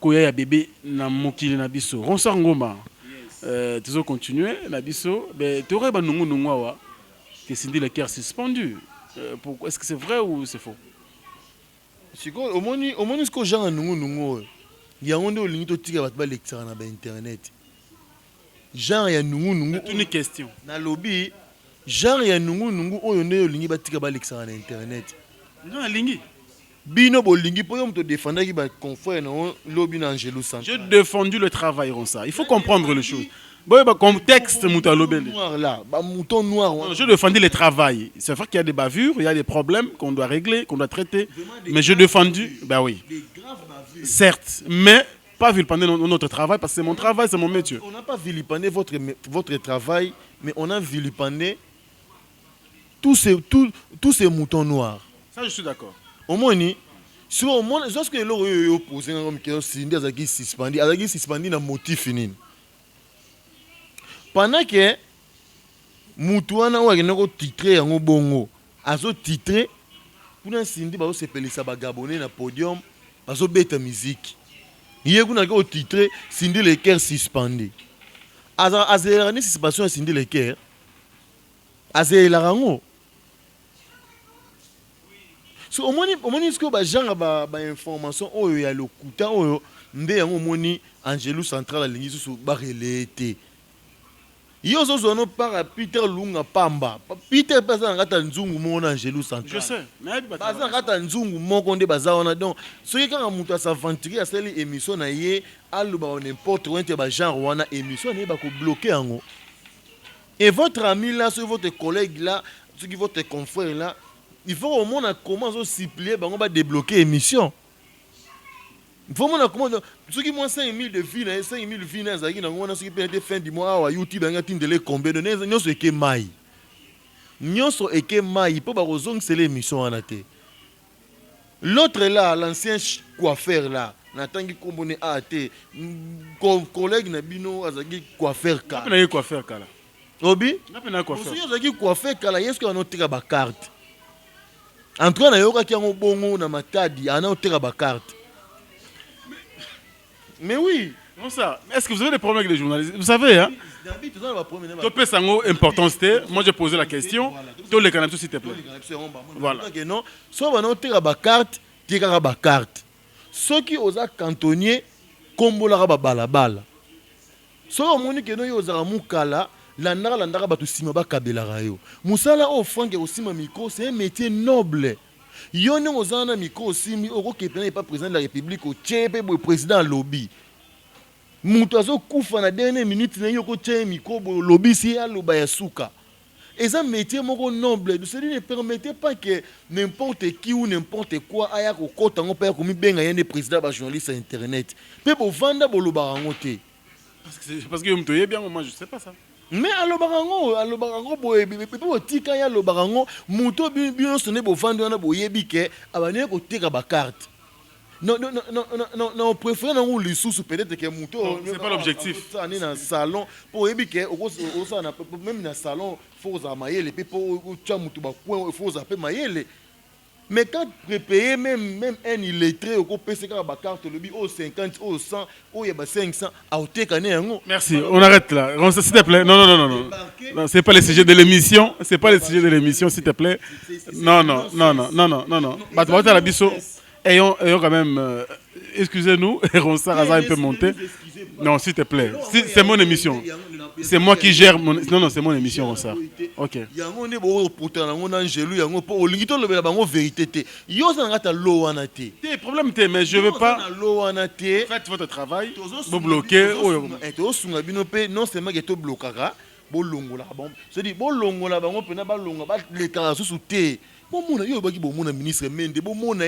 koya ya bébé na mokili na biso. Ronsar Ngoma. Tu continuer na biso, ben tu aurais ba nungu nungwa que Cindy le cœur suspendu. Est-ce que c'est vrai ou c'est faux? Siko omoni ce que genre nungu ya onde olingi to tika bat ba lecture na ba internet. Genre ya nungu c'est une question. Na lobby genre ya nungu oyo nde olingi ba tika ba lecture na internet. Non lingi. Bino bolingi po yo mto défendre ki ba confrère na lobby na Angelo Santos. J'ai défendu le travail comme ça. Il faut comprendre les choses. Bon, contexte, noir là, mouton noir. Non, je défendis le travail. C'est vrai qu'il y a des bavures, il y a des problèmes qu'on doit régler, qu'on doit traiter. Mais je défendu, ben oui. Certes, mais pas vilipender notre travail parce que c'est mon travail, c'est mon métier. On n'a pas vilipendé votre travail, mais on a vilipendé tous ces moutons noirs. Ça, je suis d'accord. Au moins, lorsque l'on opposé comme Cindy Azaki suspendi na motif nini. Pendant que Moutouana ou a titré en bongo, azo titré, pour un Cindy bazo sepelisa ba Gabonais na podium, bazo bête musique. Hier qu'on a titré Cindy le cœur suspendu. Azerani suspension Cindy le cœur. Azelarango. So au moins ce que ba genre ba information oyo ya lokuta oyo nde yango moni Angelo Central alingi so ba relate. Yo zo no para Peter Lunga Pamba. Peter baza ngata nzungu mona Angelo Central. Je sais. Mais baza ngata nzungu moko nde baza wana donc soki kanga mutu asaventurer à celle émission na ye aloba n'importe où entre ba genre wana émission ne ba ko bloquer yango. Et votre ami là, sur votre collègue là, sur votre confrère là, il faut au moins comment supplier bango ba débloquer émission. Il faut au comment ceux qui moins 5000 de vues, 5000 vues na zaki na ngona ceux qui peut fin du mois à YouTube nga tindele combien de nyoso eke mai. Nyoso eke mai po ba rozong c'est l'émission en até. L'autre là, l'ancien coiffeur là, natangi kombone até collègue na bino azaki coiffeur ka. Na coiffeur kala. Obi? Na pena coiffeur. Vous avez coiffeur kala, est-ce qu'on a tiré ba carte? En tout cas, na yoka ki yango bongo na matadi, ana oteka ba carte. Mais oui. Non ça. Est-ce que vous avez des problèmes avec les journalistes? Vous savez, hein? Topé Sango, importance. Moi, j'ai posé la question. Tous les canaux, s'il te plaît. Voilà. Non. Soit on a oteka ba carte, tika ba carte. Ceux qui osent cantonnier, combo la ba balabala. Soit on moni que no yoza mukala. Landara batu sima ba kabela rayo. Musala o franke aussi ma micro, c'est un métier noble. Yone ozana micro aussi mi oko kepena pas président de la République au tchepe bo président lobby. Mutu azo kufa na dernière minute na yoko tche micro bo lobby si ya loba ya suka. Et ça métier moko noble. De ne permettez pas que n'importe qui ou n'importe quoi aya ko kota ngo pa ko mi benga yene président ba journaliste sur internet. Pe bo vanda bo loba ngote. Parce que me bien moi je sais pas ça. Mais alobarango boye pepe tika ya alobarango muto bien sonné bo vendre na boyebi ke abane ko tika ba carte. Non préfère non les sous peut-être que muto c'est pas l'objectif. Ça ni na salon pour yebi ke o ça na même na salon faut za mayele pe pour tia muto ba coin faut za pe mayele. Mais quand préparer même un illettré au PC quand ba carte le bi au 50 au 100 au yeba 500 à oteka yango. Merci, on arrête là. S'il te plaît. Non, c'est pas le sujet de l'émission, c'est pas le sujet de l'émission s'il te plaît. Non. Bah la biso. Ayons quand même excusez-nous, Ronsard Azar peut monter. Non, s'il te plaît. C'est mon émission. C'est moi qui gère mon... Non, c'est mon émission, Ronsard. Ok. Yango ne bo reporter nango na Angelu yango po olingito lobela bango vérité te. Yo ça ngata lo wana te. Té problème té mais je veux pas lo wana te. Faites votre travail. Vous bloquez et to sunga bino pe non seulement que to blokaka, bo longola bon. Se dit bo longola bango pena ba longa ba leta sous te. Bon mona yo baki bon mona ministre Mende bon mona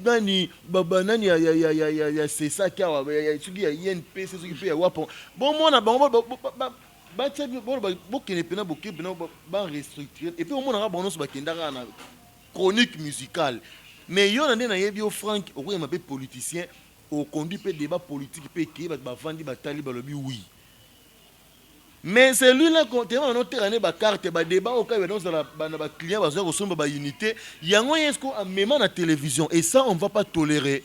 nani baba nani ya c'est ça qui a suki ya INP c'est ce qui fait wa bon mona bango ba tsa bo kene pena bo ke pena ba restructurer et puis on mona ba non so ba kendaka na chronique musicale mais yo na ndena yebi o Frank o ko yema pe politicien au conduit pe débat politique pe ke ba vandi ba tali ba lobi oui. Mais c'est lui là quand on a terrané ba carte ba débat au cas où ba client ba zo ba unité yango yesko a même na télévision et ça on va pas tolérer.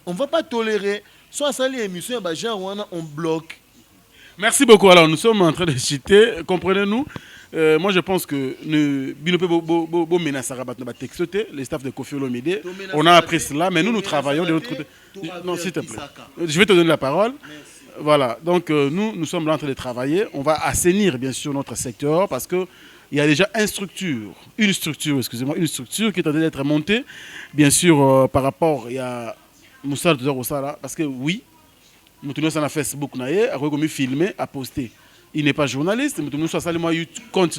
On va pas tolérer soit ça les émissions ba genre on bloque. Merci beaucoup. Alors nous sommes en train de citer, comprenez-nous. Moi je pense que Binope bo menasara ba textoté les staff de Koffi Olomide. On a appris cela mais nous travaillons de l'autre côté. Non, s'il te plaît. Je vais te donner la parole. Merci. Voilà, donc nous sommes là en train de travailler. On va assainir bien sûr notre secteur parce qu'il y a déjà une structure qui est en train d'être montée. Bien sûr, par rapport, il y a Moussa Rosala, parce que oui, nous sommes sur Facebook, nous avons filmé, à poster. Il n'est pas journaliste, nous sommes compte,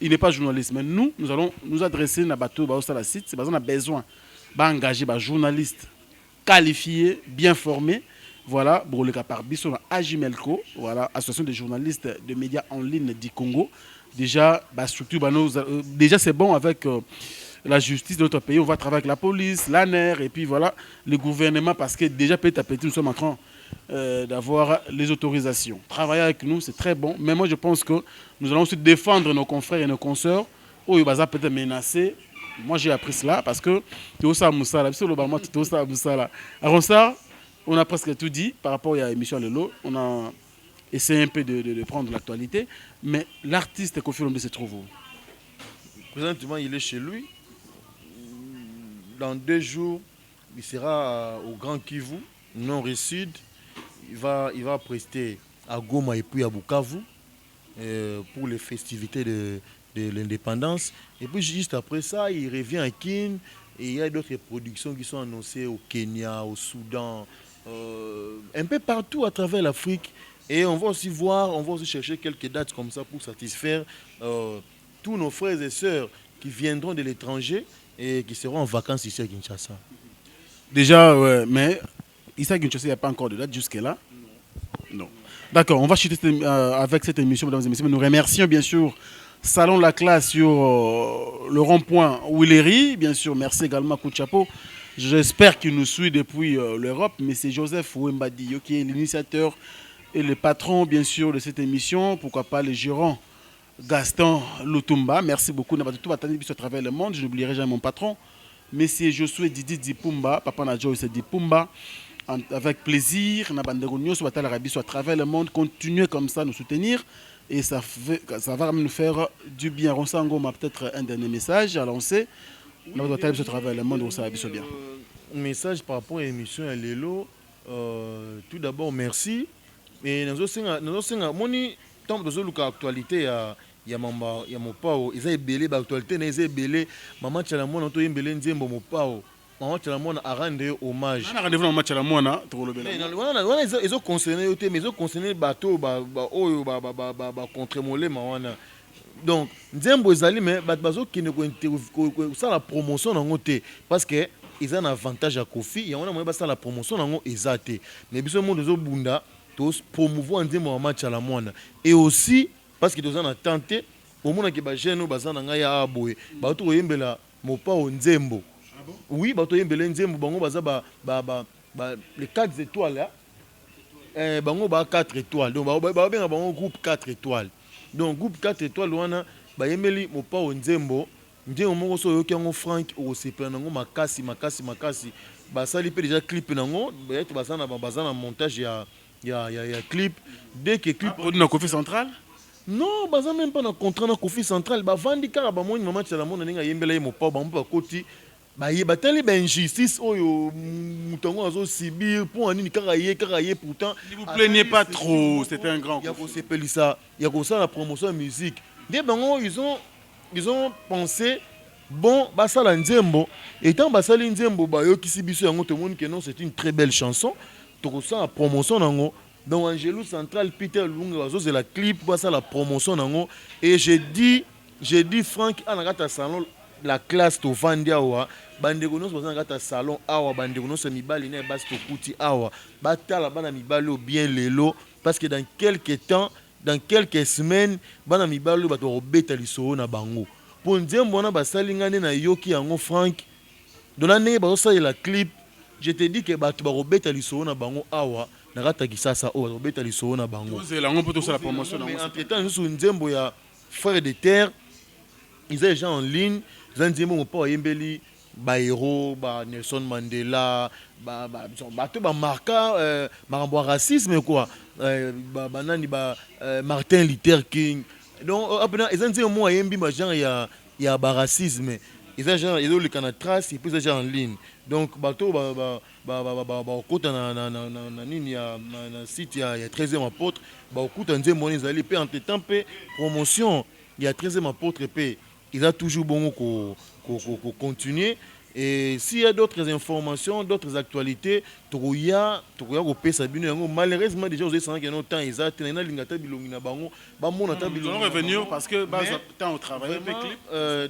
il n'est pas journaliste. Mais nous allons nous adresser à bateau, à la site, c'est parce qu'on a besoin d'engager des journalistes qualifiés, bien formés. Voilà, pour le cas par Bisson Ajimelco, voilà, association des journalistes de médias en ligne du Congo. Déjà, structure, déjà c'est bon avec la justice de notre pays. On va travailler avec la police, l'ANER et puis voilà, le gouvernement parce que déjà petit à petit nous sommes en train d'avoir les autorisations. Travailler avec nous, c'est très bon. Mais moi je pense que nous allons aussi défendre nos confrères et nos consoeurs. Oh, il va peut-être menacer. Moi j'ai appris cela parce que Théosa Moussala, Théosa Moussala. Aronsar, on a presque tout dit par rapport à l'émission Lelo. On a essayé un peu de prendre l'actualité. Mais l'artiste Koffi Olomide se trouve où? Présentement, il est chez lui. Dans 2 jours, il sera au Grand Kivu, nord et sud. Il va prester à Goma et puis à Bukavu pour les festivités de l'indépendance. Et puis juste après ça, il revient à Kin. Et il y a d'autres productions qui sont annoncées au Kenya, au Soudan, un peu partout à travers l'Afrique. Et on va aussi chercher quelques dates comme ça pour satisfaire tous nos frères et sœurs qui viendront de l'étranger et qui seront en vacances ici à Kinshasa. Déjà, ouais, mais ici à Kinshasa, il n'y a pas encore de date jusque-là. Non. D'accord, on va chuter avec cette émission, mesdames et messieurs. Nous remercions bien sûr Salon La Classe sur le rond-point Willery. Bien sûr, merci également à Coup de Chapeau. J'espère qu'il nous suit depuis l'Europe, mais c'est Joseph Wembadi qui est l'initiateur et le patron, bien sûr, de cette émission. Pourquoi pas les gérants Gaston Lutumba. Merci beaucoup. Tout à travers le monde. Je n'oublierai jamais mon patron. Monsieur Josué Didi Dipumba, Papa Nadjo c'est Dipumba. Avec plaisir, Nabandegonios, à travers le monde. Continuez comme ça, nous soutenir. Et ça va nous faire du bien. Ronsango m'a peut-être un dernier message à lancer. Nous avons à travers le monde, ça va bien. Message par rapport à l'émission à Lelo. Tout d'abord, merci. Et nous avons moni tant de actualité il y a mon pao. Ils ont belé l'actualité, ils ont belé. Maman Chalamon, on a belé nzembo mon pao. Maman Chalamon a rendu hommage. On a rendez-vous dans match à la moine, ils ont concerné, mais ils ont concerné bateau, contre mollet, maman. Donc, nzembo ezali mais bazo qui ne ça la promotion dans côté parce que ils ont un avantage à Kofi et on a moyen ça la promotion dans ezate mais biso monde zo bunda tous promouvoir nzembo en match à la moine et aussi parce que ils ont tenté au monde qui ba jeune bazana ngaya aboye bato oyembela mopa o nzembo oui bato oyembela nzembo bango baza les 4 étoiles bango ba 4 étoiles donc ba bien bango groupe 4 étoiles. Donc groupe 4 étoiles wana bayemeli mopa o nzembo nzembo moko so yoki yango Frank o sepela nango makasi basali pe déjà clip nango bayete bazana montage ya clip dès que clip na Kofi Central non baza même pas na contrat na Kofi Central bavandi kaka bamoni mama tshela mona ninga yembela ye mopa bambo koti batali injustice oyo mutango azo subir pour anini kaka ye pourtant ne vous plaignez pas trop, c'était un grand coup il y a ça la promotion de musique des bango ils ont pensé bon basala nzembo et tant basali nzembo bayokisi biso yango tout le monde que non c'est une très belle chanson tout ça la promotion nango donc Angelou Central Peter Lunga bazo la clip basala promotion nango et j'ai dit Frank anagata salon la classe to vandia wa bandeko nyonso baza na kati ya salon awa bandeko nyonso mibali na basi tokuti awa batala bana mibali o bien lelo parce que dans quelques temps dans quelques semaines bana mibali bato robeta lisoro na bango pour nzembo wana basali ngane na yoki yango Frank dona ndenge bazosalela clip je te dis que bato barobeta lisoro na bango awa na kati ya Kisasa o barobeta lisoro na bango la promotion mais entre temps sur nzembo ya frère de terre ils sont déjà en ligne ils ont dit mon papa yembeli ba héros ba Nelson Mandela bato ba marquant marambo racisme quoi nani Martin Luther King donc après ils ont dit moi yembi ba genre ya ba racisme ils ont genre ils ont le canal trace et puis déjà en ligne donc bato kota na nini ya na site ya 13e apôtre ba kota nzembo ils allaient pe entre temps pe promotion il y a 13e apôtre pe il a toujours bon continuer et s'il y a d'autres informations d'autres actualités tokoya malheureusement déjà vous savez que notre temps exact na lingata bilongi na bango ba mona ta bilongi revenir parce que temps au travail clip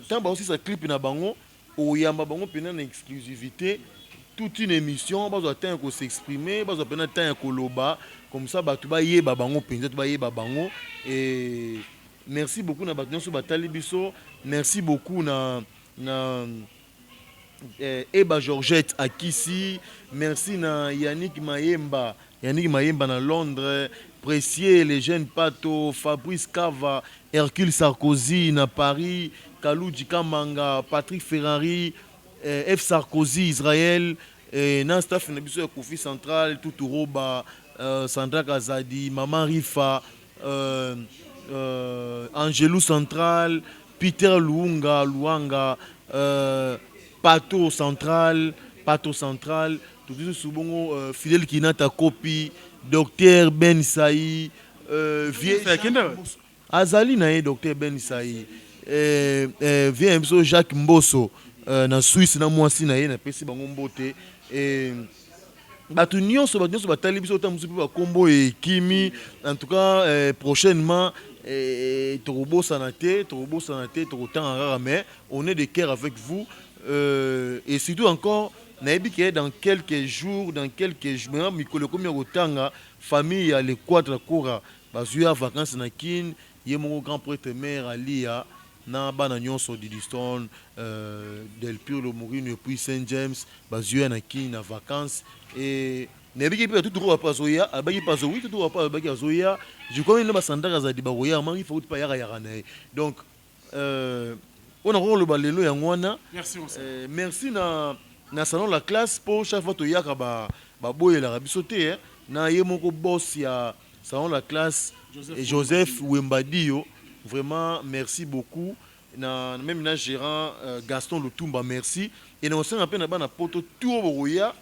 temps aussi ça clip na bango oyamba bango pena na exclusivité toute une émission bazo temps ko s'exprimer bazo pena temps ko loba comme ça ba tu ba yeba bango penza tu ba yeba bango et merci beaucoup na bato sur batali biso merci beaucoup na Eba Georgette à Kisi merci na Yannick Mayemba na Londres Précieux les jeunes Pato Fabrice Kava Hercule Sarkozy na Paris Kalou Djikamanga Patrick Ferrari F Sarkozy Israël na staff na biso ya Kofi Central Tuturoba Sandra Kazadi Maman Rifa Angelou Central, Peter Luanga, Pato Central, tout ça souvent Fidel Kinata Kopi, Docteur Ben Saï, Azali nae Docteur Ben Saï, vient Jacques Mbosso, na Suisse na mwasi nae na pesi bango mbote bato nyonso batali biso ta musu ba kombo et kimi en tout cas prochainement mais on est de cœur avec vous et surtout encore dans quelques jours famille ya le quadre kora bazuya vacances na kin ye mon grand prêtre mère alia na bana nyonso de Liston Del Pio le Mourine puis Saint James bazuya na kin na vacances et Nebiki pe tout droit pas zoya, abaki pas zoya, tout droit pas abaki zoya. Je connais le basandaka za di baroya, mangi faut pas yara yara na. Donc on a le balelo ya ngwana. Merci merci na salon la classe pour chaque fois to yaka ba boye la bisoté hein. Na ye moko boss ya salon la classe Joseph Wembadio. Vraiment merci beaucoup. Même na gérant Gaston Lutumba merci. Et nous sommes à peine na poto tout boya.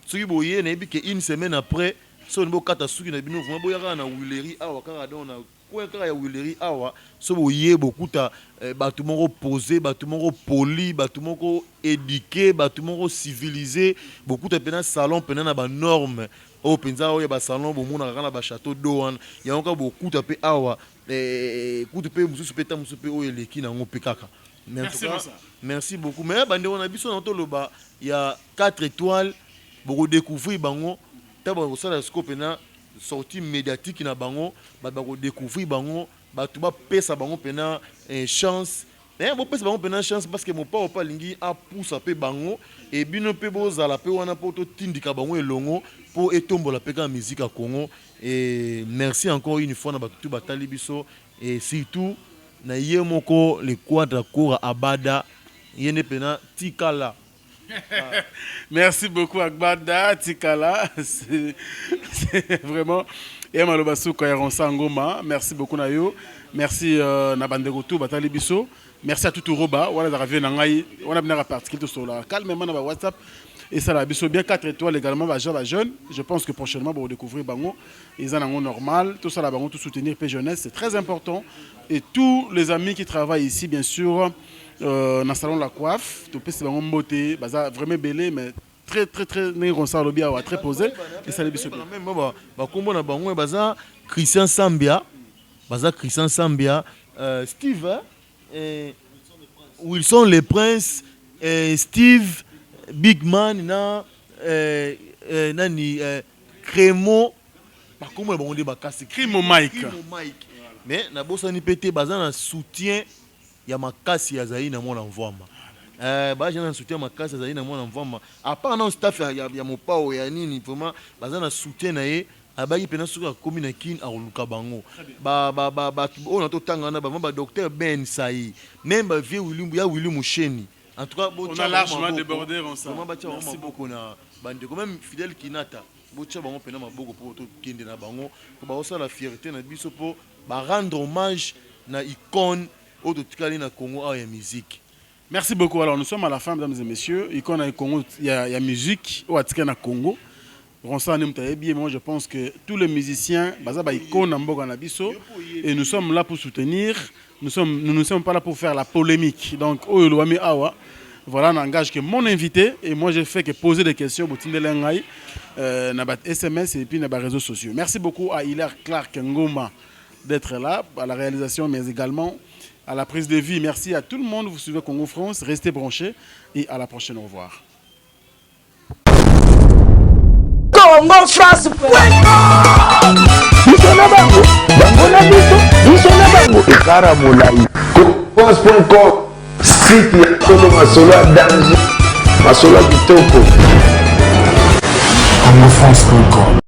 Ce qui boye na bi une semaine après so nbo kata suki na bino vraiment boya na Willery awa kaka don na ko kaka ya Willery awa so boye beaucoup ta batu moko posé batu moko poli batu moko éduqué batu moko civilisé beaucoup ta pena salon pena na ba norme o penza o ya ba salon bo mona kana ba château d'eau ya onka beaucoup ta pe awa coup de pe musu pe ta musu pe o eleki na ngo pe kaka. Merci beaucoup mais bande on a biso na to loba ya 4 étoiles pour découvrir bango taba ko sala scope na sortie médiatique na bango ba ko découvrir bango ba tuba pesa bango pena chance bo pesa bango pena chance parce que mon papa lingi a pousse pe bango et bino pe bozala pe wana poto tindika bango elongo pour etombola pe ka musique à Congo et merci encore une fois na ba tuba tali biso et surtout na yemoko le quadra cour abada yene pena tikala. Merci beaucoup Agbada Tikala, c'est vraiment Emma Lobasuka Yaronsa Ngoma. Merci beaucoup Nayo, merci Nabandego tout Batali Biso, merci à tout Roba. On a arrivé nangai, on a bien reparti tout sur la calmement dans WhatsApp et ça la Biso bien 4 étoiles également va jeune. Je pense que prochainement pour découvrir Bango, ils en ont normal, tout ça la Bango tout soutenir P jeunesse, c'est très important et tous les amis qui travaillent ici bien sûr. Dans le salon de la coiffe, tout le monde beauté, vraiment belé, mais très très posé. Et ça les bisous. Christian Sambia, Steve, Wilson les Princes, Steve, Big Man, Nani, Crémo, Crémo Mike. Mais na bossa ni pété, bazan soutien. Ya makasi ya zaina mwana mvama ba jana soutien makasi ya zaina mwana mvama à part non staff ya mopao ya nini vraiment bazana soutien na ye abaki pena suka komi na kin a luka bango ba on a to tanga na ba docteur Ben Saï même ba vieux William Musheni en tout cas on a largement débordé ensemble merci beaucoup na bande quand même fidèle kinata bocha bango pena maboko pour to kende na bango ko ba osa la fierté na biso po ba rendre hommage na icône au na Congo a musique. Merci beaucoup. Alors nous sommes à la fin, mesdames et messieurs. Il y a Congo, il y a musique au na Congo. Moi je pense que tous les musiciens, et nous sommes là pour soutenir. Nous ne sommes pas là pour faire la polémique. Donc voilà un langage que mon invité et moi je fais que poser des questions pour SMS et puis les réseaux sociaux. Merci beaucoup à Hilaire Clark Ngoma d'être là à la réalisation, mais également à la prise de vie. Merci à tout le monde. Vous suivez Congo France. Restez branchés et à la prochaine. Au revoir. Congo France. Site ya Solo Masolo ya danger. Masolo kitoko. Congo France.com